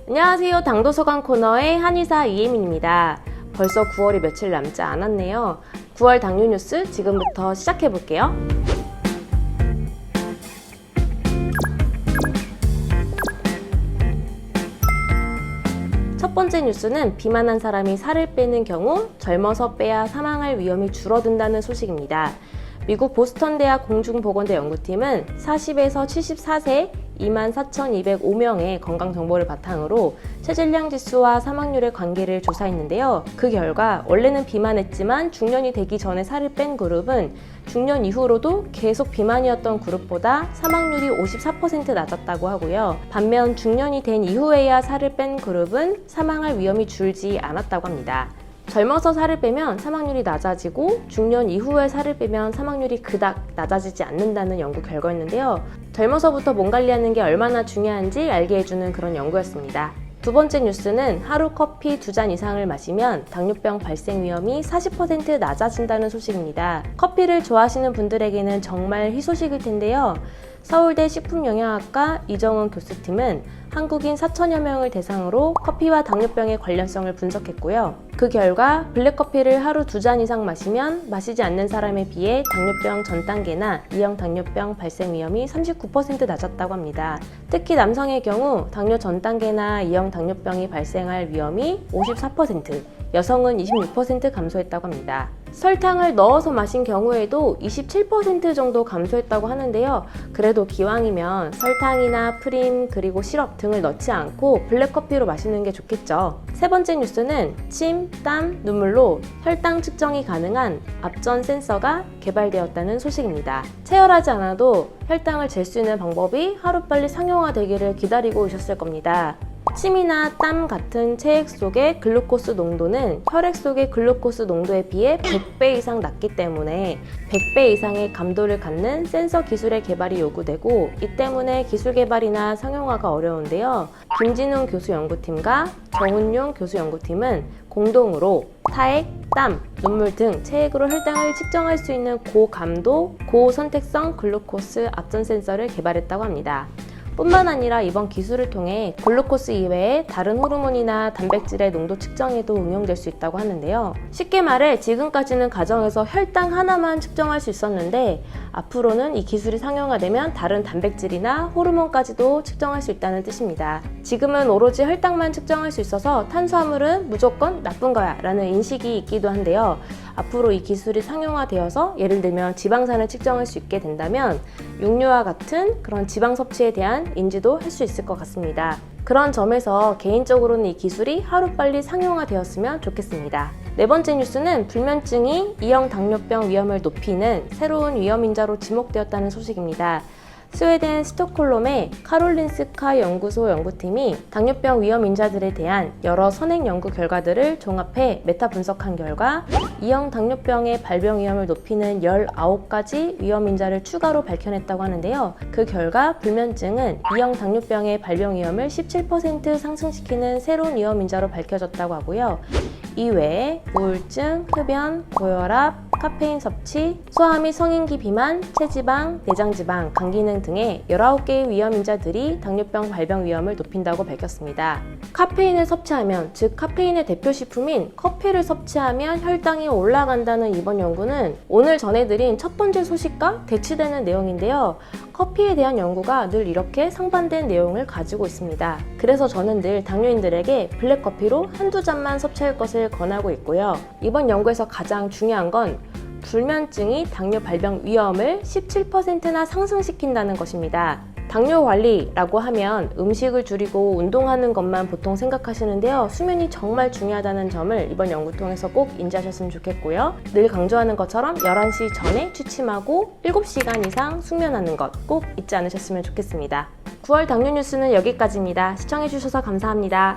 안녕하세요. 당도서관 코너의 한의사 이혜민입니다. 벌써 9월이 며칠 남지 않았네요. 9월 당뇨 뉴스 지금부터 시작해 볼게요. 첫 번째 뉴스는 비만한 사람이 살을 빼는 경우 젊어서 빼야 사망할 위험이 줄어든다는 소식입니다. 미국 보스턴 대학 공중보건대 연구팀은 40에서 74세 24,205명의 건강정보를 바탕으로 체질량 지수와 사망률의 관계를 조사했는데요. 그 결과 원래는 비만했지만 중년이 되기 전에 살을 뺀 그룹은 중년 이후로도 계속 비만이었던 그룹보다 사망률이 54% 낮았다고 하고요. 반면 중년이 된 이후에야 살을 뺀 그룹은 사망할 위험이 줄지 않았다고 합니다. 젊어서 살을 빼면 사망률이 낮아지고 중년 이후에 살을 빼면 사망률이 그닥 낮아지지 않는다는 연구 결과였는데요. 젊어서부터 몸 관리하는 게 얼마나 중요한지 알게 해주는 그런 연구였습니다. 두 번째 뉴스는 하루 커피 2잔 이상을 마시면 당뇨병 발생 위험이 40% 낮아진다는 소식입니다. 커피를 좋아하시는 분들에게는 정말 희소식일 텐데요. 서울대 식품영양학과 이정은 교수팀은 한국인 4천여 명을 대상으로 커피와 당뇨병의 관련성을 분석했고요. 그 결과 블랙커피를 하루 2잔 이상 마시면 마시지 않는 사람에 비해 당뇨병 전 단계나 2형 당뇨병 발생 위험이 39% 낮았다고 합니다. 특히 남성의 경우 당뇨 전 단계나 2형 당뇨병이 발생할 위험이 54%, 여성은 26% 감소했다고 합니다. 설탕을 넣어서 마신 경우에도 27% 정도 감소했다고 하는데요. 그래도 기왕이면 설탕이나 프린 그리고 시럽 등을 넣지 않고 블랙커피로 마시는 게 좋겠죠. 세 번째 뉴스는 침, 땀, 눈물로 혈당 측정이 가능한 앞전 센서가 개발되었다는 소식입니다. 체열하지 않아도 혈당을 잴 수 있는 방법이 하루빨리 상용화되기를 기다리고 오셨을 겁니다. 침이나 땀 같은 체액 속의 글루코스 농도는 혈액 속의 글루코스 농도에 비해 100배 이상 낮기 때문에 100배 이상의 감도를 갖는 센서 기술의 개발이 요구되고 이 때문에 기술 개발이나 상용화가 어려운데요. 김진웅 교수 연구팀과 정은용 교수 연구팀은 공동으로 타액, 땀, 눈물 등 체액으로 혈당을 측정할 수 있는 고감도, 고선택성 글루코스 앞전 센서를 개발했다고 합니다. 뿐만 아니라 이번 기술을 통해 글루코스 이외에 다른 호르몬이나 단백질의 농도 측정에도 응용될 수 있다고 하는데요. 쉽게 말해 지금까지는 가정에서 혈당 하나만 측정할 수 있었는데 앞으로는 이 기술이 상용화되면 다른 단백질이나 호르몬까지도 측정할 수 있다는 뜻입니다. 지금은 오로지 혈당만 측정할 수 있어서 탄수화물은 무조건 나쁜 거야 라는 인식이 있기도 한데요. 앞으로 이 기술이 상용화되어서 예를 들면 지방산을 측정할 수 있게 된다면 육류와 같은 그런 지방 섭취에 대한 인지도 할 수 있을 것 같습니다. 그런 점에서 개인적으로는 이 기술이 하루빨리 상용화되었으면 좋겠습니다. 네 번째 뉴스는 불면증이 2형 당뇨병 위험을 높이는 새로운 위험인자로 지목되었다는 소식입니다. 스웨덴 스톡홀름의 카롤린스카 연구소 연구팀이 당뇨병 위험인자들에 대한 여러 선행 연구 결과들을 종합해 메타 분석한 결과 2형 당뇨병의 발병 위험을 높이는 19가지 위험인자를 추가로 밝혀냈다고 하는데요. 그 결과 불면증은 2형 당뇨병의 발병 위험을 17% 상승시키는 새로운 위험인자로 밝혀졌다고 하고요. 이외에 우울증, 흡연, 고혈압, 카페인 섭취, 소아 및 성인기 비만, 체지방, 내장지방, 간기능 등의 19개의 위험인자들이 당뇨병 발병 위험을 높인다고 밝혔습니다. 카페인을 섭취하면, 즉 카페인의 대표식품인 커피를 섭취하면 혈당이 올라간다는 이번 연구는 오늘 전해드린 첫 번째 소식과 대치되는 내용인데요. 커피에 대한 연구가 늘 이렇게 상반된 내용을 가지고 있습니다. 그래서 저는 늘 당뇨인들에게 블랙커피로 한두 잔만 섭취할 것을 권하고 있고요. 이번 연구에서 가장 중요한 건 불면증이 당뇨 발병 위험을 17%나 상승시킨다는 것입니다. 당뇨 관리라고 하면 음식을 줄이고 운동하는 것만 보통 생각하시는데요. 수면이 정말 중요하다는 점을 이번 연구 통해서 꼭 인지하셨으면 좋겠고요. 늘 강조하는 것처럼 11시 전에 취침하고 7시간 이상 숙면하는 것 꼭 잊지 않으셨으면 좋겠습니다. 9월 당뇨 뉴스는 여기까지입니다. 시청해주셔서 감사합니다.